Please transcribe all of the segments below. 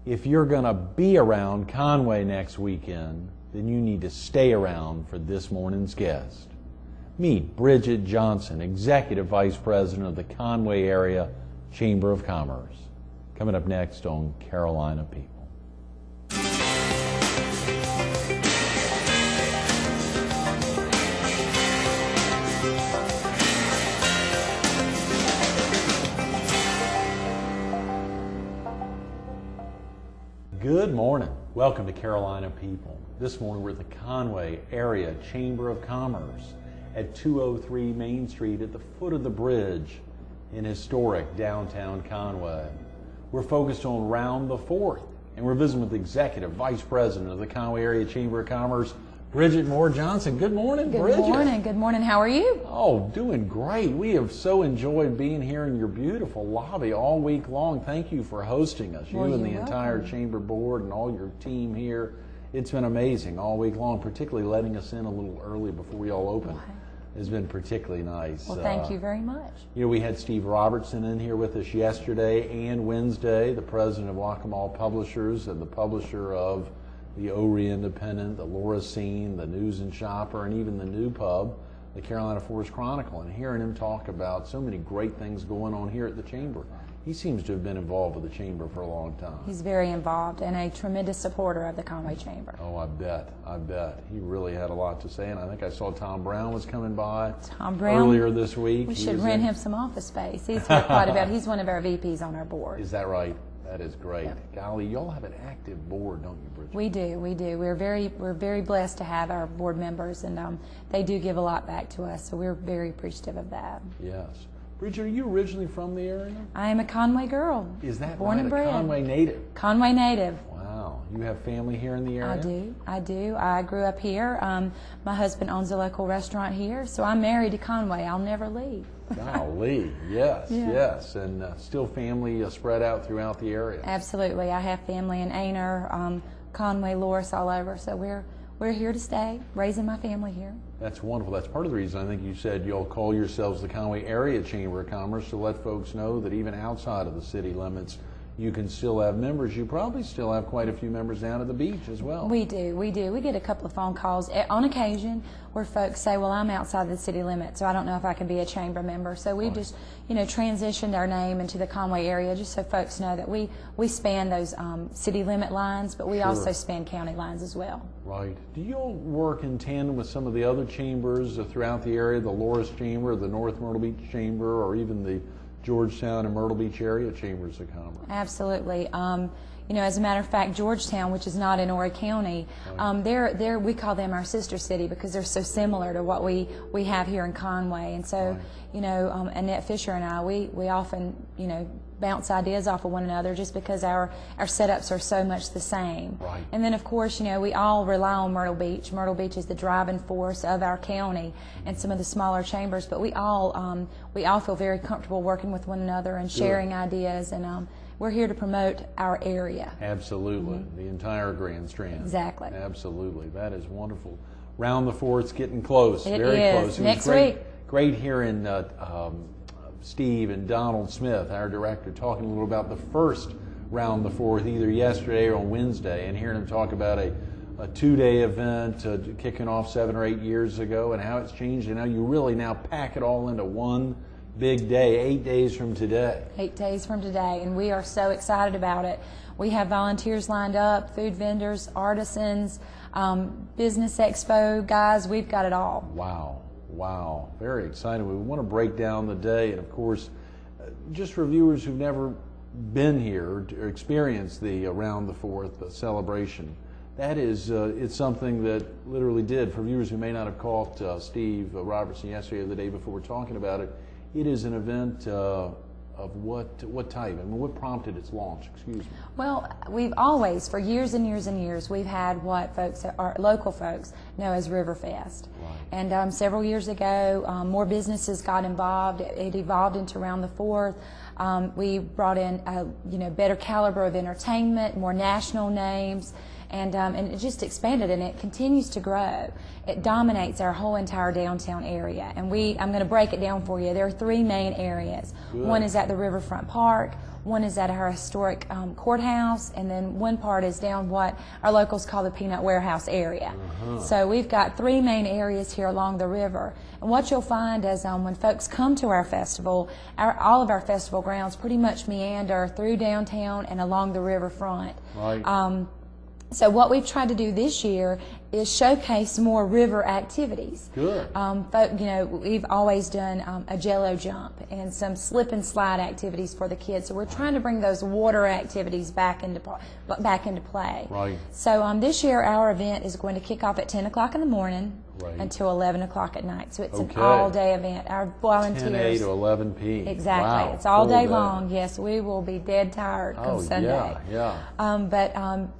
If you're going to be around Conway next weekend, then you need to stay around for this morning's guest. Meet Bridgette Johnson, Executive Vice President of the Conway Area Chamber of Commerce. Coming up next on Carolina People. Good morning. Welcome to Carolina People. This morning we're at the Conway Area Chamber of Commerce at 203 Main Street at the foot of the bridge in historic downtown Conway. We're focused on Round the Fourth, and we're visiting with the Executive Vice President of the Conway Area Chamber of Commerce, Bridgette Johnson. Good morning, Bridgette. Good morning. Good morning. How are you? Oh, doing great. We have so enjoyed being here in your beautiful lobby all week long. Thank you for hosting us, you and the entire Chamber Board and all your team here. It's been amazing all week long, particularly letting us in a little early before we all open. Has been particularly nice. Well, thank you very much. You know, we had Steve Robertson in here with us yesterday and Wednesday, the president of Waccamaw Publishers and the publisher of the Ori Independent, the Laura Scene, the News and Shopper, and even the new pub, the Carolina Forest Chronicle, and hearing him talk about so many great things going on here at the Chamber. He seems to have been involved with the Chamber for a long time. He's very involved and a tremendous supporter of the Conway Chamber. Oh, I bet. He really had a lot to say, and I think I saw Tom Brown was coming by earlier this week. We should rent him some office space. He's here quite a bit. He's one of our VPs on our board. Is that right? That is great. Yep. Golly, y'all have an active board, don't you, Bridgette? We do. We're very blessed to have our board members, and they do give a lot back to us, so we're very appreciative of that. Yes. Bridgette, are you originally from the area? I am a Conway girl. Is that born right? and bred. A Conway native? Conway native. Wow. You have family here in the area? I do. I grew up here. My husband owns a local restaurant here, so I'm married to Conway. I'll never leave. Golly, yes, yes. And still family spread out throughout the area? Absolutely. I have family in Aner, Conway, Loris, all over, so we're here to stay, raising my family here. That's wonderful. That's part of the reason I think you said you'll call yourselves the Conway Area Chamber of Commerce to let folks know that even outside of the city limits, you can still have members. You probably still have quite a few members down at the beach as well. We do. We get a couple of phone calls on occasion where folks say, well, I'm outside the city limit, so I don't know if I can be a chamber member. So we've just, transitioned our name into the Conway area just so folks know that we span those city limit lines, but we also span county lines as well. Right. Do you all work in tandem with some of the other chambers throughout the area, the Loris Chamber, the North Myrtle Beach Chamber, or even the Georgetown and Myrtle Beach area chambers of commerce? Absolutely. As a matter of fact, Georgetown, which is not in Horry County, we call them our sister city because they're so similar to what we have here in Conway. And so, Annette Fisher and I, we often, bounce ideas off of one another just because our setups are so much the same. Right. And then, of course, we all rely on Myrtle Beach. Myrtle Beach is the driving force of our county and some of the smaller chambers, but we all feel very comfortable working with one another and sharing ideas, and we're here to promote our area. Absolutely. The entire Grand Strand. Exactly. Absolutely. That is wonderful. Round the Fourth's getting close. It very is. Close. Next week. Great hearing Steve and Donald Smith, our director, talking a little about the first Round the Fourth, either yesterday or on Wednesday, and hearing him talk about a two-day event kicking off 7 or 8 years ago and how it's changed and how you really now pack it all into one big day, 8 days from today. 8 days from today, and we are so excited about it. We have volunteers lined up, food vendors, artisans, business expo guys. We've got it all. Wow, very exciting. We want to break down the day, and of course, just for viewers who've never been here or experienced the Round the Fourth celebration, that is, it's something that literally did, for viewers who may not have caught Steve Robertson yesterday or the day before we're talking about it, it is an event of what type? I mean, what prompted its launch? Excuse me. Well, we've always, for years and years and years, we've had what local folks know as Riverfest. Right. And several years ago, more businesses got involved. It evolved into Round the Fourth. We brought in better caliber of entertainment, more national names. And it just expanded, and it continues to grow. It dominates our whole entire downtown area, and I'm going to break it down for you. There are 3 main areas. Good. One is at the Riverfront Park, one is at our historic courthouse, and then one part is down what our locals call the Peanut Warehouse area. So we've got 3 main areas here along the river. And what you'll find is when folks come to our festival, all of our festival grounds pretty much meander through downtown and along the riverfront. Right. So what we've tried to do this year is showcase more river activities. Good. We've always done a jello jump and some slip and slide activities for the kids. So we're trying to bring those water activities back into play. Right. So this year our event is going to kick off at 10 o'clock in the morning. Right. Until 11 o'clock at night. So it's Okay. an all-day event. Our volunteers... 10 a to 11 p. Exactly. Wow. It's all day Full long. Yes, we will be dead tired come Sunday. Yeah. But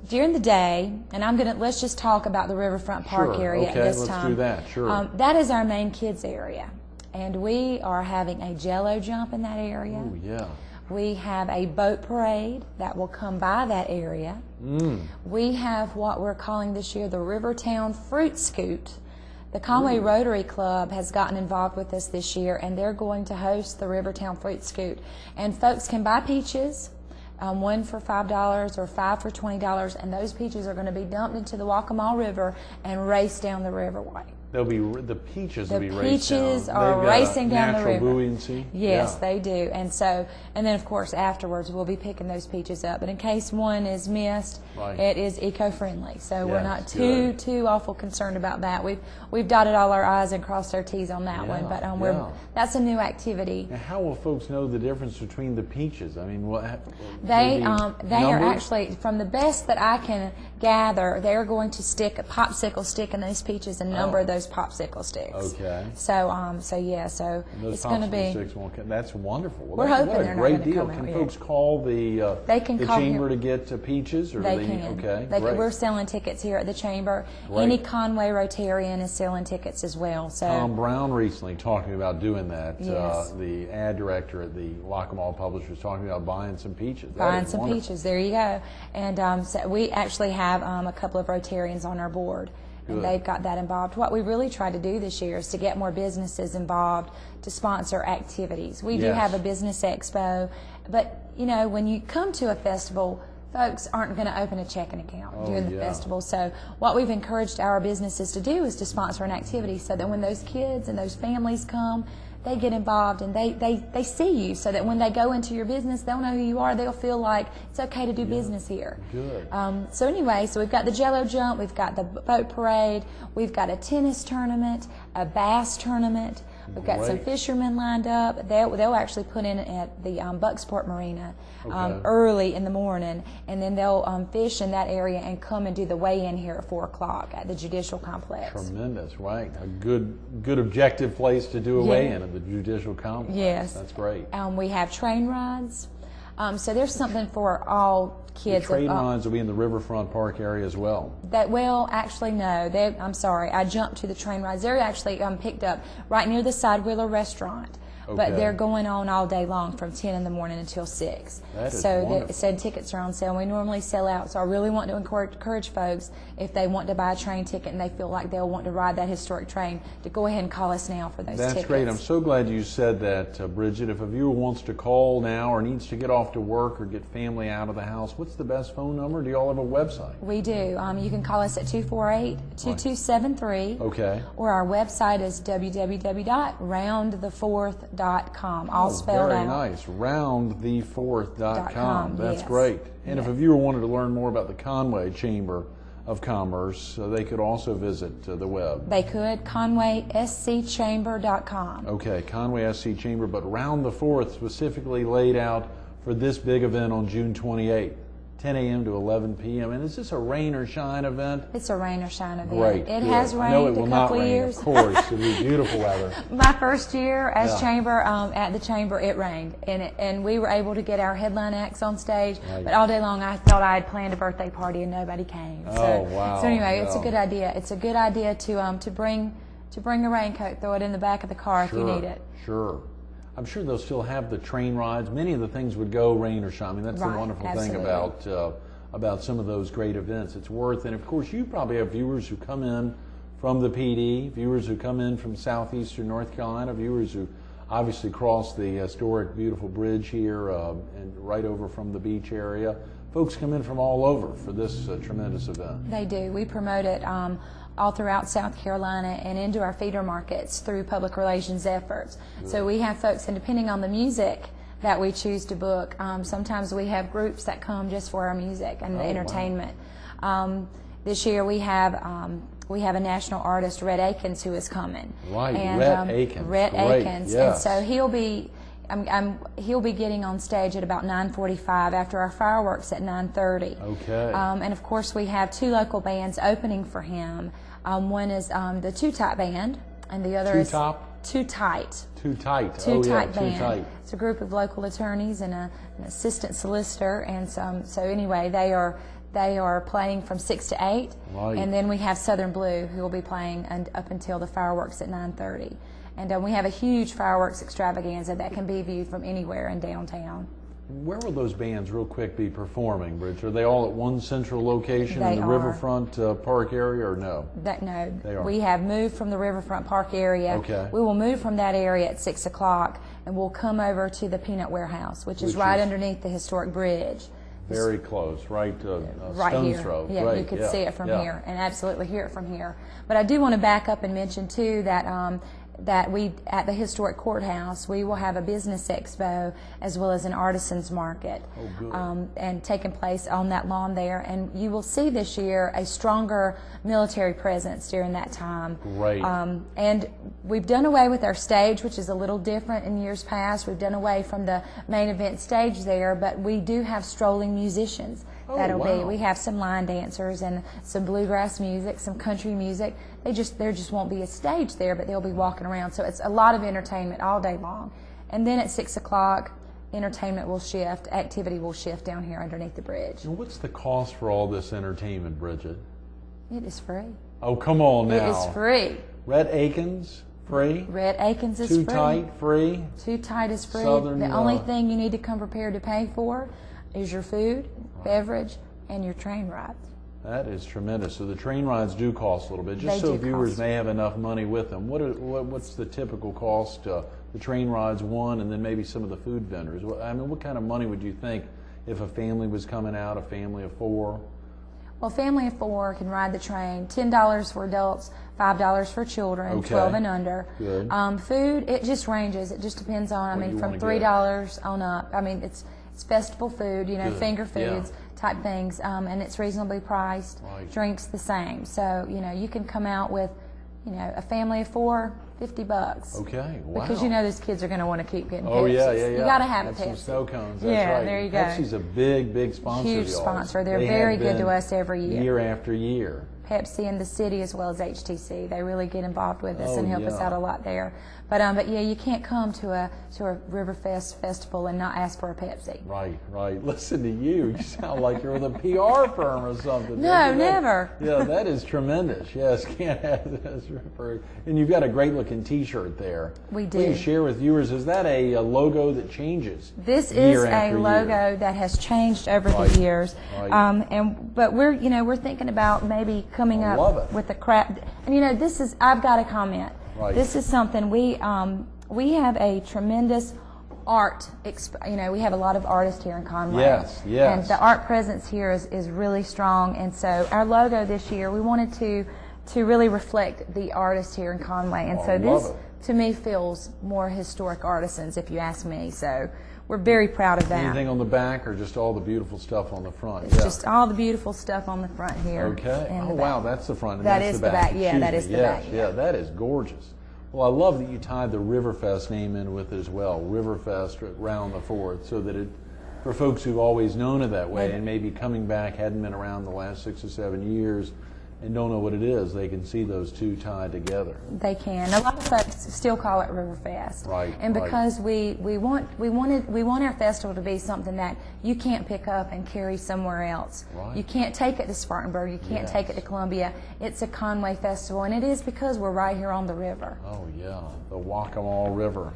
during the day, and let's just talk about the Riverfront Park Sure. area Okay, at this let's time. do that. Sure. That is our main kids area. And we are having a jello jump in that area. Oh, yeah. We have a boat parade that will come by that area. We have what we're calling this year the Rivertown Fruit Scoot. The Conway Rotary Club has gotten involved with us this year, and they're going to host the Rivertown Fruit Scoot. And folks can buy peaches, 1 for $5 or 5 for $20, and those peaches are going to be dumped into the Waccamaw River and raced down the riverway. The peaches will be raced down. The peaches are They've got racing down the river. Natural buoyancy. Yes, Yeah. they do. And then of course afterwards we'll be picking those peaches up. But in case one is missed, Right. it is eco-friendly. So we're Yes, not too awful concerned about that. We've dotted all our I's and crossed our T's on that one. But that's a new activity. And how will folks know the difference between the peaches? I mean, They maybe are numbered? actually, from the best that I can gather, they're going to stick a popsicle stick in those peaches and number those popsicle sticks. Okay. So And those it's going to be. sticks won't come. That's wonderful. Well, We're hoping what a they're not great gonna deal. come out Can yet. folks call the They can call chamber him. to get peaches? Or They do can. Okay. We're Great. selling tickets here at the chamber. Great. Any Conway Rotarian is selling tickets as well. So Tom Brown recently talking about doing that. Yes. The ad director at the Waccamaw Publishers talking about buying some peaches. That buying is some wonderful. peaches. There you go. And so we actually have a couple of Rotarians on our board. And Good. they've got that involved. What we really tried to do this year is to get more businesses involved to sponsor activities. We do Yes. have a business expo, but when you come to a festival, folks aren't going to open a checking account during the yeah. festival. So what we've encouraged our businesses to do is to sponsor an activity so that when those kids and those families come, they get involved and they see you, so that when they go into your business, they'll know who you are. They'll feel like it's okay to do business here. Good. So anyway, we've got the jello jump, we've got the boat parade, we've got a tennis tournament, a bass tournament. We've got some Great. fishermen lined up. They'll actually put in at the Bucksport Marina Okay. early in the morning, and then they'll fish in that area and come and do the weigh-in here at 4 o'clock at the Judicial Complex. Tremendous, right? A good objective place to do a Yeah. weigh-in at the Judicial Complex. Yes. That's great. We have train rides. So there's something for all The kids. train rides will be in the Riverfront Park area as well. Actually, no. I'm sorry. I jumped to the train rides. They're actually picked up right near the Sidewheeler restaurant. But Okay. they're going on all day long from 10 in the morning until 6. That is so wonderful. tickets are on sale. We normally sell out. So I really want to encourage folks, if they want to buy a train ticket and they feel like they'll want to ride that historic train, to go ahead and call us now for those That's tickets. great. I'm so glad you said that, Bridgette. If a viewer wants to call now or needs to get off to work or get family out of the house, what's the best phone number? Do you all have a website? We do. You can call us at 248-2273. Okay. Or our website is www.roundthefourth.com. All spelled Very out. nice. Roundthefourth.com. That's yes. great. And if Yes. a viewer wanted to learn more about the Conway Chamber of Commerce, they could also visit the web. They could, ConwaySCChamber.com. Okay, Conway SC Chamber, but Round the Fourth specifically laid out for this big event on June 28th, 10 a.m. to 11 p.m. And is this a rain or shine event? It's a rain or shine event. Great. It good. has I know it rained will a not couple of rain, years. of course. It'll be beautiful weather. My first year as Yeah. chamber, at the chamber, it rained, and we were able to get our headline acts on stage. Right. But all day long, I thought I had planned a birthday party and nobody came. Oh, wow. So anyway, it's a Yeah. good idea. It's a good idea to bring a raincoat, throw it in the back of the car if you need it. Sure. I'm sure they'll still have the train rides. Many of the things would go rain or shine. I mean, that's the Right, wonderful absolutely. thing about some of those great events. It's worth, and of course, you probably have viewers who come in from the PD, viewers who come in from southeastern North Carolina, viewers who obviously cross the historic, beautiful bridge here and right over from the beach area. Folks come in from all over for this tremendous event. They do. We promote it all throughout South Carolina and into our feeder markets through public relations efforts. Good. So we have folks, and depending on the music that we choose to book, sometimes we have groups that come just for our music and the entertainment. Wow. This year we have a national artist, Rhett Akins, who is coming. Right, and, Rhett Akins. Rhett Great. Akins, Yes. and so he'll be getting on stage at about 9:45 after our fireworks at 9:30. Okay. And of course we have two local bands opening for him. One is the Too Tight Band, and the other is Too Tight. Too Tight. Too Tight Band. Too Tight. It's a group of local attorneys and an assistant solicitor, and so anyway, they are playing from 6 to 8, right. And then we have Southern Blue, who will be playing up until the fireworks at 9:30. And we have a huge fireworks extravaganza that can be viewed from anywhere in downtown. Where will those bands, real quick, be performing, Bridge? Are they all at one central location in the Riverfront Park area, or no? No, they are. We have moved from the Riverfront Park area. Okay. We will move from that area at 6 o'clock, and we'll come over to the Peanut Warehouse, which is right underneath the historic bridge. Very close, right right stone's here. throw. Yeah, Great. you could see it from here, and absolutely hear it from here. But I do want to back up and mention too that we, at the historic courthouse, we will have a business expo as well as an artisans market, and taking place on that lawn there. And you will see this year a stronger military presence during that time. Great. And we've done away with our stage, which is a little different in years past. We've done away from the main event stage there, but we do have strolling musicians. That'll be. We have some line dancers and some bluegrass music, some country music. There just won't be a stage there, but they'll be walking around. So it's a lot of entertainment all day long. And then at 6 o'clock, entertainment will shift, activity will shift down here underneath the bridge. And what's the cost for all this entertainment, Bridget? It is free. Oh, come on now. It is free. Rhett Akins, free? Rhett Akins is free. Too Tight, free? Too Tight is free. Southern, the only thing you need to come prepared to pay for is your food, beverage, and your train rides. That is tremendous. So the train rides do cost a little bit, just They so do viewers cost. may have enough money with them. What's the typical cost? The train rides, one, and then maybe some of the food vendors. I mean, what kind of money would you think if a family was coming out, a family of 4? Well, a family of 4 can ride the train. $10 for adults, $5 for children, 12 and under. Good. Food, it just ranges. It just depends on, from $3 on up. It's festival food, finger foods type things, and it's reasonably priced. Right. Drinks the same. So, you can come out with, a family of 4, $50. Okay, wow. Because those kids are going to want to keep getting Pepsis. Oh, yeah. You got to have a Some Pepsi. snow cones, that's right. There you go. Pepsi's a big sponsor. Huge of y'all's. sponsor. They're They very have good to been us every year. Year after year. Pepsi and the city as well as HTC. They really get involved with us and help us yeah. out a lot there. But yeah, you can't come to a Riverfest festival and not ask for a Pepsi. Right. Listen to you. You sound like you're with a PR firm or something. No, never. Yeah, that is tremendous. Yes, can't have this. And you've got a great looking T-shirt there. We do. Please share with viewers. Is that a logo that changes? This year is a after logo year? that has changed over the years. Right. But we're thinking about maybe coming I love up it. with a craft. And this is, I've got a comment. Right. This is something we have a tremendous art. We have a lot of artists here in Conway. Yes. And the art presence here is really strong. And so our logo this year, we wanted to really reflect the artists here in Conway. And so this, to me, feels more historic artisans, if you ask me. So we're very proud of that. Anything on the back or just all the beautiful stuff on the front? It's just all the beautiful stuff on the front here. Okay. and Oh, the wow, back. that's the front. And That that's is the back. Yeah, that is the back. Yeah, that is gorgeous. Well, I love that you tied the Riverfest name in with it as well. Riverfest around the 4th, so that it, for folks who've always known it that way and maybe coming back, hadn't been around the last 6 or 7 years, and don't know what it is, they can see those two tied together. They can. A lot of folks still call it Riverfest. Right. And because we want our festival to be something that you can't pick up and carry somewhere else. Right. You can't take it to Spartanburg. You can't take it to Columbia. It's a Conway festival, and it is because we're right here on the river. Oh yeah, the Waccamaw River,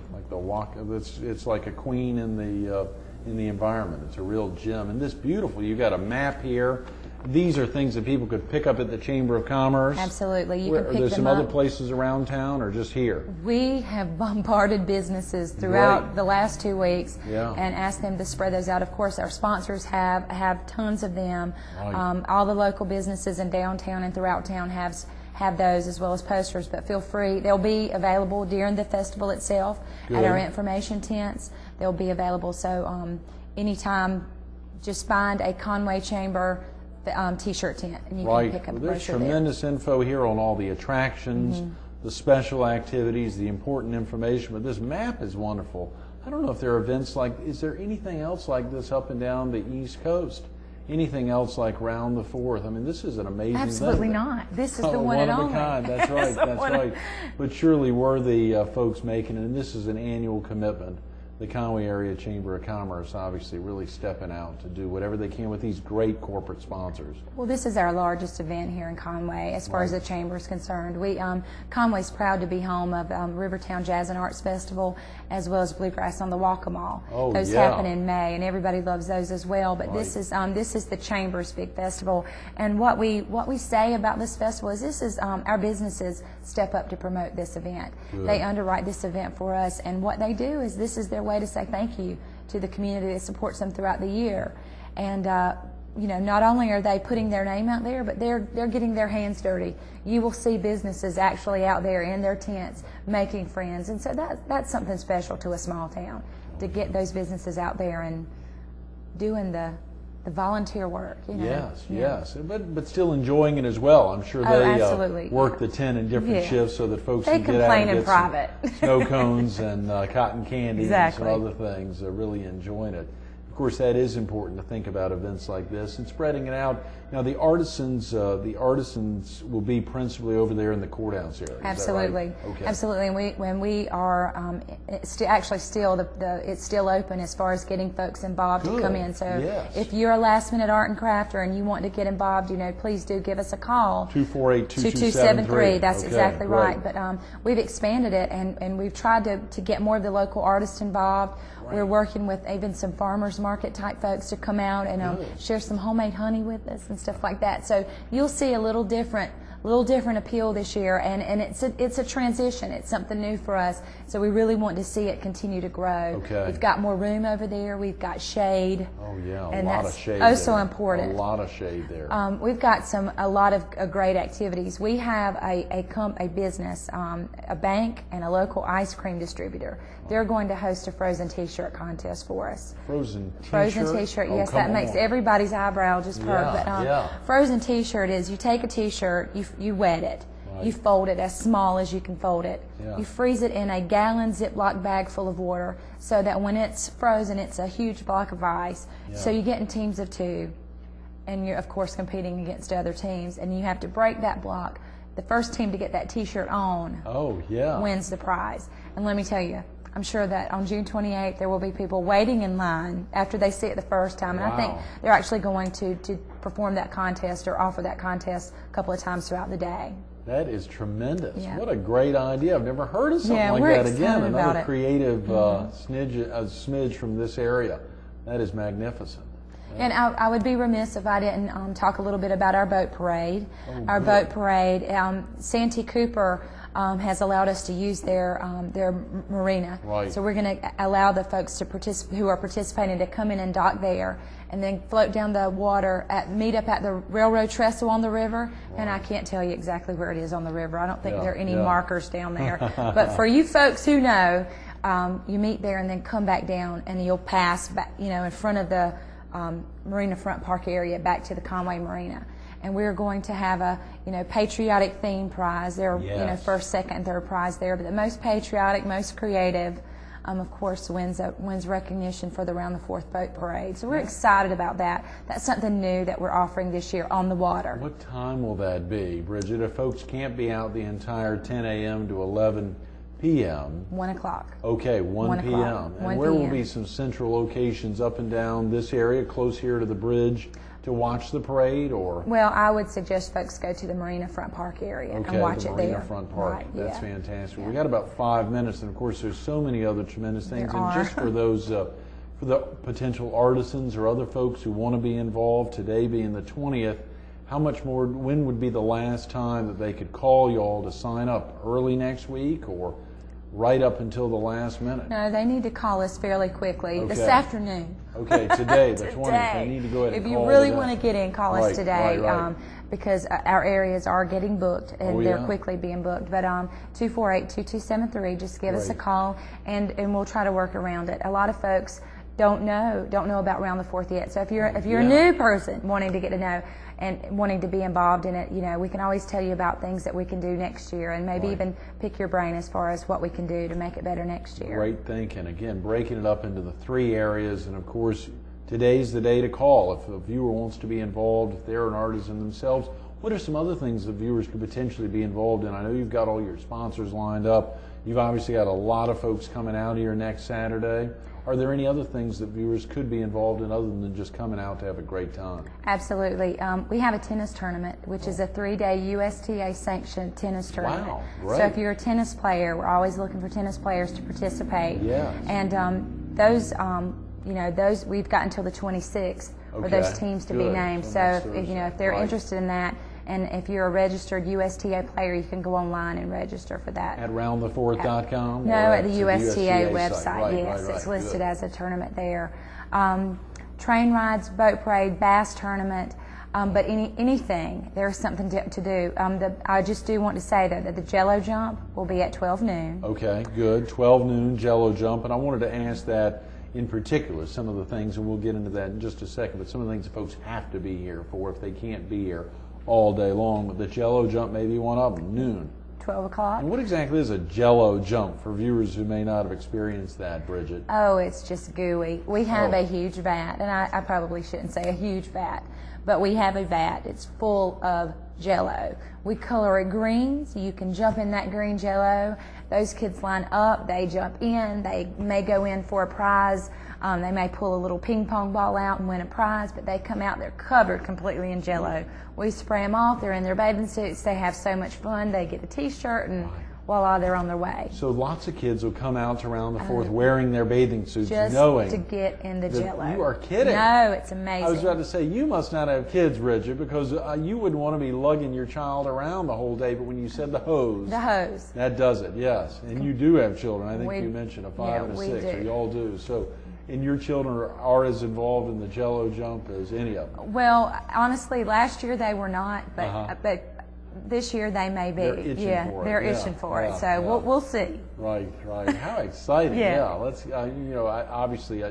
it's like a queen in the environment. It's a real gem, and this beautiful. You got a map here. these are things that people could pick up at the Chamber of Commerce. Absolutely, you can pick them up. Are there some other places around town, or just here? We have bombarded businesses throughout the last 2 weeks and asked them to spread those out. Of course, our sponsors have tons of them. Right. All the local businesses in downtown and throughout town have those, as well as posters, but feel free. They'll be available during the festival itself at our information tents. They'll be available, so anytime, just find a Conway Chamber T-shirt tent, and you can pick up a brochure. There's tremendous info here on all the attractions, the special activities, the important information, but this map is wonderful. I don't know if there are events is there anything else like this up and down the East Coast? Anything else like Round the Fourth? I mean, this is an amazing thing. Absolutely not. This is the one and only. One of a kind. That's right. That's right. But surely worthy folks making it, and this is an annual commitment. The Conway Area Chamber of Commerce obviously really stepping out to do whatever they can with these great corporate sponsors. Well, this is our largest event here in Conway as far as the Chamber is concerned. Conway's proud to be home of Rivertown Jazz and Arts Festival, as well as Bluegrass on the Walk-A-Mall. Those happen in May, and everybody loves those as well. But this is the Chamber's big festival, and what we say about this festival is this is our businesses step up to promote this event. Good. They underwrite this event for us, and what they do is this is their way to say thank you to the community that supports them throughout the year. And not only are they putting their name out there, but they're getting their hands dirty. You will see businesses actually out there in their tents making friends, and so that's something special to a small town, to get those businesses out there and doing the volunteer work. Yes, but still enjoying it as well. I'm sure they work the tent in different shifts so that folks can get out and get some snow cones and cotton candy and some other things. They're really enjoying it. Of course, that is important to think about events like this and spreading it out. Now, the artisans will be principally over there in the courthouse area. Absolutely, is that right? Okay. Absolutely. And when we are, it's still open as far as getting folks involved to come in. So if you're a last-minute art and crafter and you want to get involved, please do give us a call. 248-2273. That's exactly right. But we've expanded it, and we've tried to get more of the local artists involved. Right. We're working with even some farmers market type folks to come out and share some homemade honey with us and stuff like that. So you'll see a little different appeal this year, and it's a transition. It's something new for us, so we really want to see it continue to grow. Okay. We've got more room over there. We've got shade. Oh yeah, and lot of shade. So important. A lot of shade there. We've got a lot of great activities. We have a business, a bank, and a local ice cream distributor. They're going to host a frozen T-shirt contest for us. Frozen T-shirt? Frozen T-shirt, yes. That makes everybody's eyebrow just perk. Frozen T-shirt is you take a T-shirt, you wet it, you fold it as small as you can fold it. You freeze it in a gallon Ziploc bag full of water so that when it's frozen, it's a huge block of ice. So you get in teams of 2, and you're, of course, competing against other teams, and you have to break that block. The first team to get that T-shirt on wins the prize. And let me tell you, I'm sure that on June 28th there will be people waiting in line after they see it the first time, and I think they're actually going to perform that contest or offer that contest a couple of times throughout the day. That is tremendous. What a great idea. I've never heard of something like that. Again, another creative smidge from this area. That is magnificent. And I would be remiss if I didn't talk a little bit about our boat parade. Boat parade, Santee Cooper has allowed us to use their marina. So we're going to allow the folks who are participating to come in and dock there, and then float down the water, meet up at the railroad trestle on the river. And I can't tell you exactly where it is on the river. I don't think there are any markers down there. But for you folks who know, you meet there and then come back down, and you'll pass back, in front of the Marina Front Park area back to the Conway Marina. And we're going to have a patriotic theme prize. There are first, second, and third prize there, but the most patriotic, most creative, of course, wins recognition for the Round the Fourth Boat Parade. So we're excited about that. That's something new that we're offering this year on the water. What time will that be, Bridgette? If folks can't be out the entire 10 a.m. to 11 p.m. 1 o'clock. Okay, 1 p.m. And where will be some central locations up and down this area, close here to the bridge, to watch the parade, or? Well, I would suggest folks go to the Marina Front Park area and watch it there. Marina Front Park. That's fantastic. We got about 5 minutes, and of course, there's so many other tremendous things. And just for for the potential artisans or other folks who want to be involved, today being the 20th, how much more, when would be the last time that they could call y'all to sign up? Early next week or right up until the last minute? No, they need to call us fairly quickly. Okay. This afternoon. Okay, today, the 20th. Today. They need to go ahead and If call you really today. want to get in, call us today. Right. Because our areas are getting booked, and they're yeah. quickly being booked. But 248-2273, just give us a call, and we'll try to work around it. A lot of folks don't know about Round the Fourth yet. So if you're a new person wanting to get to know and wanting to be involved in it, we can always tell you about things that we can do next year, and maybe even pick your brain as far as what we can do to make it better next year. Great thinking. Again, breaking it up into the 3 areas, and of course, today's the day to call. If a viewer wants to be involved, if they're an artisan themselves, what are some other things that viewers could potentially be involved in? I know you've got all your sponsors lined up. You've obviously got a lot of folks coming out here next Saturday. Are there any other things that viewers could be involved in other than just coming out to have a great time? Absolutely. We have a tennis tournament, which is a 3-day USTA-sanctioned tennis tournament. Wow, great. So if you're a tennis player, we're always looking for tennis players to participate. Yes. And those we've got until the 26th for those teams to be Good. named. So So next if they're Thursday. interested in that, and if you're a registered USTA player, you can go online and register for that. At roundthefourth.com? No, at the USTA website. Right, Yes, right. it's listed Good. as a tournament there. Train rides, boat parade, bass tournament, but anything, there's something to do. I just do want to say that the Jello jump will be at 12 noon. Okay, good. 12 noon, Jello jump. And I wanted to ask that in particular, some of the things, and we'll get into that in just a second, but some of the things that folks have to be here for if they can't be here all day long. But the Jello jump may be one of them, noon. 12 o'clock. And what exactly is a Jello jump for viewers who may not have experienced that, Bridgette? Oh, it's just gooey. We have a huge vat, and I probably shouldn't say a huge vat, but we have a vat. It's full of Jello. We color it green, so you can jump in that green Jello. Those kids line up, they jump in, they may go in for a prize. They may pull a little ping pong ball out and win a prize, but they come out, they're covered completely in Jello. We spray them off, they're in their bathing suits, they have so much fun, they get a t-shirt, and voila, they're on their way. So lots of kids will come out to Round the Fourth wearing their bathing suits, Just knowing to get in the Jello. You are kidding. No, it's amazing. I was about to say, you must not have kids, Bridgette, because you wouldn't want to be lugging your child around the whole day, but when you said the hose. The hose. That does it, yes. And you do have children. I think you mentioned a 5 and a 6, do. or you all do. So, and your children are as involved in the Jello jump as any of them. Well, honestly, last year they were not, but this year they may be. They're itching for it. They're Yeah, itching for yeah, it. So yeah. we'll see. Right. How exciting! Yeah. Let's. Obviously,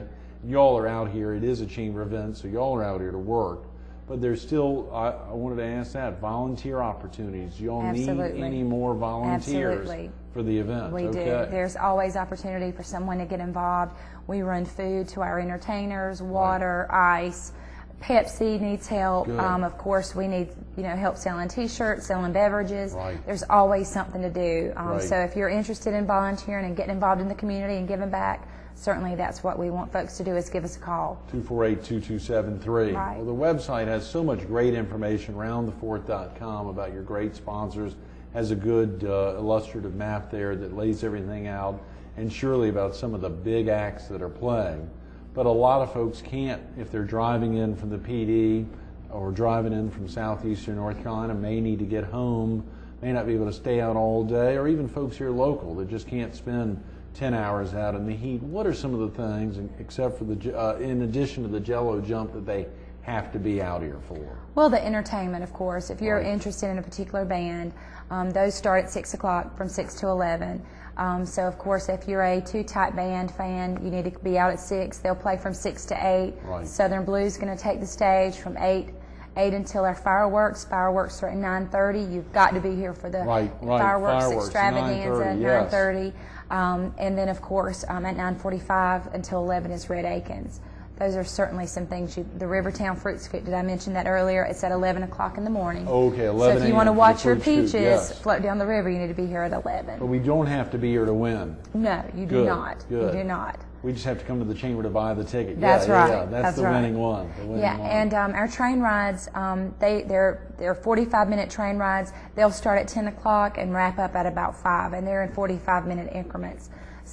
y'all are out here. It is a chamber event, so y'all are out here to work. But there's still. I wanted to ask that volunteer opportunities. Do y'all need any more volunteers for the event? We do. There's always opportunity for someone to get involved. We run food to our entertainers, water, ice. Pepsi needs help. Of course, we need help selling T-shirts, selling beverages. There's always something to do. So if you're interested in volunteering and getting involved in the community and giving back, certainly that's what we want folks to do, is give us a call. 248-2273. Right. Well, the website has so much great information, roundthefourth.com, about your great sponsors. Has a good illustrative map there that lays everything out, and surely about some of the big acts that are playing. But a lot of folks can't, if they're driving in from the PD or driving in from southeastern North Carolina, may need to get home, may not be able to stay out all day, or even folks here local that just can't spend 10 hours out in the heat. What are some of the things, except for in addition to the Jello jump, that they have to be out here for? Well, the entertainment, of course. If you're interested in a particular band, those start at 6 o'clock from 6 to 11. So, of course, if you're a Two-Type Band fan, you need to be out at 6. They'll play from 6 to 8. Southern Blues is going to take the stage from 8 until our fireworks. Fireworks are at 9:30. You've got to be here for the fireworks extravaganza at 9:30. And then, of course, at 9:45 until 11 is Red Akins. Those are certainly some things. The Rivertown Fruit Scoop, did I mention that earlier? It's at 11 o'clock in the morning. Okay, 11 So if you want to watch your Fruit Scoop, peaches yes. float down the river, you need to be here at 11. But we don't have to be here to win. No, you do not. Good. You do not. We just have to come to the chamber to buy the ticket. That's right. Yeah. That's the winning one. And our train rides, they're 45-minute train rides. They'll start at 10 o'clock and wrap up at about 5, and they're in 45-minute increments.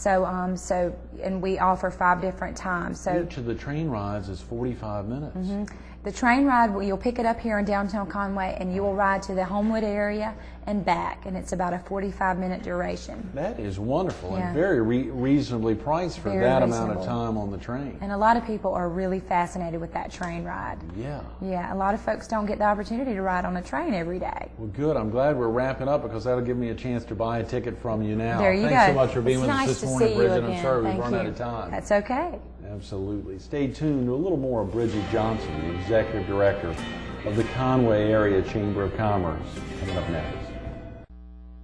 And we offer 5 different times. So each of the train rides is 45 minutes. the train ride, you'll pick it up here in downtown Conway, and you will ride to the Homewood area and back, and it's about a 45-minute duration. That is wonderful, Yeah. and very reasonably priced for Very that amount of reasonable. time on the train. And a lot of people are really fascinated with that train ride. Yeah. Yeah, a lot of folks don't get the opportunity to ride on a train every day. Well, good. I'm glad we're wrapping up because that'll give me a chance to buy a ticket from you now. There you Thanks go. so much for being It's with nice us to this morning, see you Bridgette. I'm again. sorry we've Thank run out you. of time. That's okay. Absolutely. Stay tuned to a little more of Bridgette Johnson, the Executive Director of the Conway Area Chamber of Commerce, coming up next.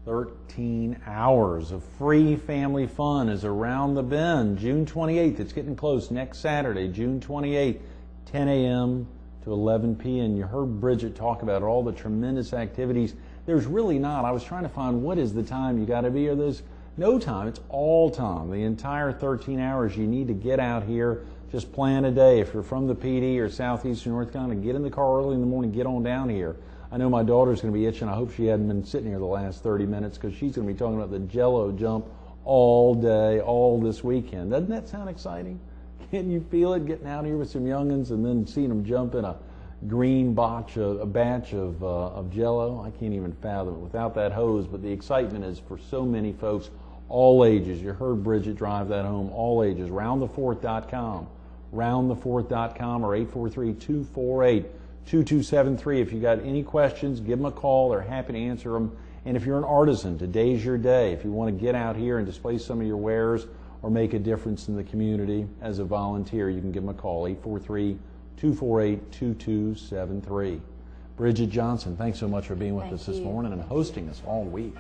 13 hours of free family fun is around the bend. June 28th, it's getting close. Next Saturday, June 28th, 10 a.m. to 11 p.m. You heard Bridgette talk about all the tremendous activities. There's really not. I was trying to find what is the time you got to be here. There's no time. It's all time. The entire 13 hours you need to get out here. Just plan a day. If you're from the PD or southeastern North Carolina, get in the car early in the morning, get on down here. I know my daughter's going to be itching. I hope she hadn't been sitting here the last 30 minutes because she's going to be talking about the Jello jump all day, all this weekend. Doesn't that sound exciting? Can you feel it, getting out here with some youngins and then seeing them jump in a green batch of Jello? I can't even fathom it without that hose, but the excitement is for so many folks, all ages. You heard Bridgette drive that home, all ages. RoundTheFourth.com, RoundTheFourth.com, or 843-248-2273. If you got any questions, give them a call. They're happy to answer them. And if you're an artisan, today's your day. If you want to get out here and display some of your wares or make a difference in the community as a volunteer, you can give them a call, 843-248-2273. Bridgette Johnson, thanks so much for being with us this morning and hosting us all week.